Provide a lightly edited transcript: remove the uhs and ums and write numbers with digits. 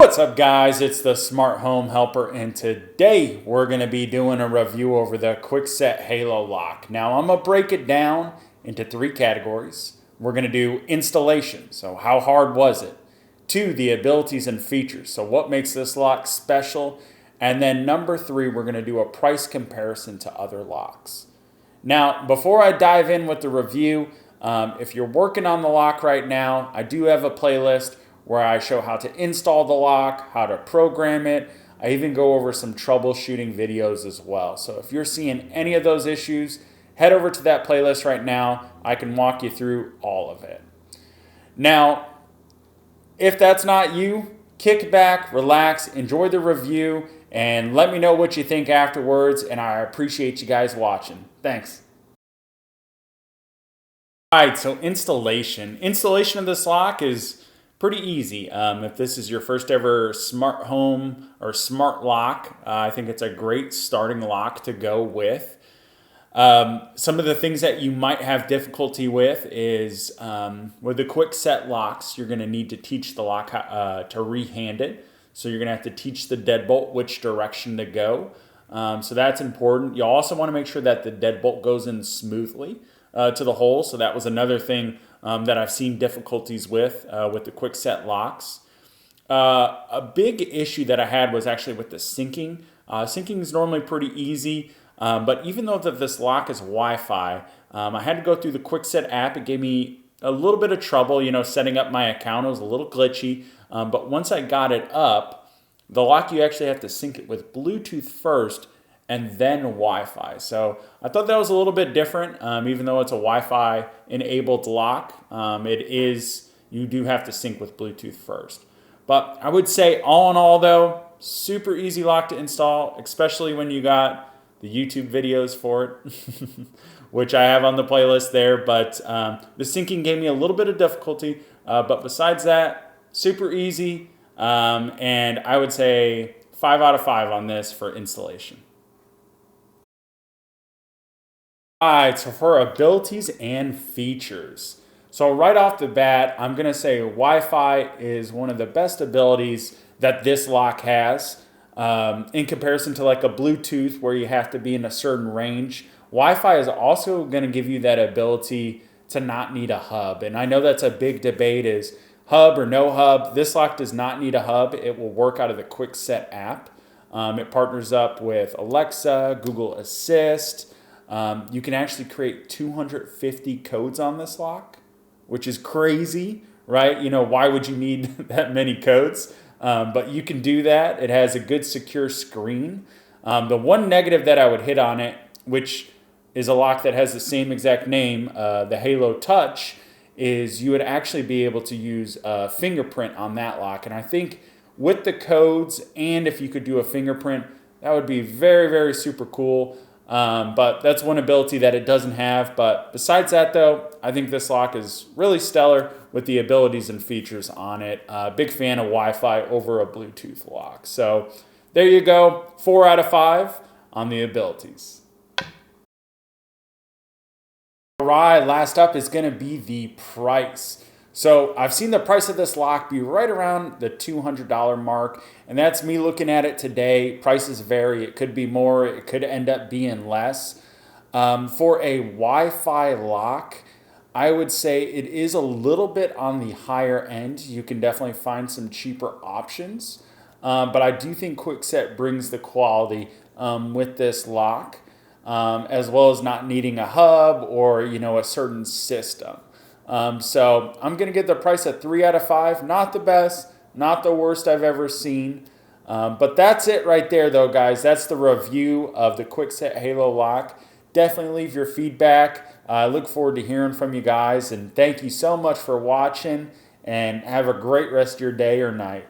What's up, guys? It's the Smart Home Helper, and today we're going to be doing a review over the Kwikset Halo Lock. Now, I'm going to break it down into three categories. We're going to do installation, so how hard was it? 2, the abilities and features, so what makes this lock special? And then number 3, we're going to do a price comparison to other locks. Now, before I dive in with the review, if you're working on the lock right now, I do have a playlist where I show how to install the lock, how to program it. I even go over some troubleshooting videos as well. So if you're seeing any of those issues, head over to that playlist right now. I can walk you through all of it. Now, if that's not you, kick back, relax, enjoy the review, and let me know what you think afterwards, and I appreciate you guys watching. Thanks. All right, so installation. Installation of this lock is pretty easy. If this is your first ever smart home or smart lock, I think it's a great starting lock to go with. Some of the things that you might have difficulty with is with the Kwikset locks, you're going to need to teach the lock to rehand it. So you're going to have to teach the deadbolt which direction to go. So that's important. You also want to make sure that the deadbolt goes in smoothly to the hole. So that was another thing that I've seen difficulties with the Kwikset locks. A big issue that I had was actually with the syncing. Syncing is normally pretty easy, but even though this lock is Wi-Fi, I had to go through the Kwikset app. It gave me a little bit of trouble, setting up my account. It was a little glitchy, but once I got it up, the lock, you actually have to sync it with Bluetooth first and then Wi-Fi. So I thought that was a little bit different, even though it's a Wi-Fi enabled lock. You do have to sync with Bluetooth first. But I would say all in all though, super easy lock to install, especially when you got the YouTube videos for it, which I have on the playlist there. But the syncing gave me a little bit of difficulty. But besides that, super easy. And I would say 5 out of 5 on this for installation. All right, so for abilities and features. So right off the bat, I'm going to say Wi-Fi is one of the best abilities that this lock has. In comparison to like a Bluetooth where you have to be in a certain range, Wi-Fi is also going to give you that ability to not need a hub. And I know that's a big debate, is hub or no hub. This lock does not need a hub. It will work out of the Kwikset app. It partners up with Alexa, Google Assist. You can actually create 250 codes on this lock, which is crazy, right? Why would you need that many codes? But you can do that. It has a good secure screen. The one negative that I would hit on it, which is a lock that has the same exact name, the Halo Touch, is you would actually be able to use a fingerprint on that lock. And I think with the codes, and if you could do a fingerprint, that would be very, very super cool. But that's one ability that it doesn't have. But besides that, though, I think this lock is really stellar with the abilities and features on it. Big fan of Wi-Fi over a Bluetooth lock. So there you go, 4 out of 5 on the abilities. All right, last up is going to be the price. So I've seen the price of this lock be right around the $200 mark, and that's me looking at it today. Prices vary. It could be more. It could end up being less. For a Wi-Fi lock, I would say it is a little bit on the higher end. You can definitely find some cheaper options, but I do think Kwikset brings the quality with this lock, as well as not needing a hub or a certain system. So I'm going to give the price a 3 out of 5. Not the best, not the worst I've ever seen. But that's it right there, though, guys. That's the review of the Kwikset Halo Lock. Definitely leave your feedback. I look forward to hearing from you guys. And thank you so much for watching. And have a great rest of your day or night.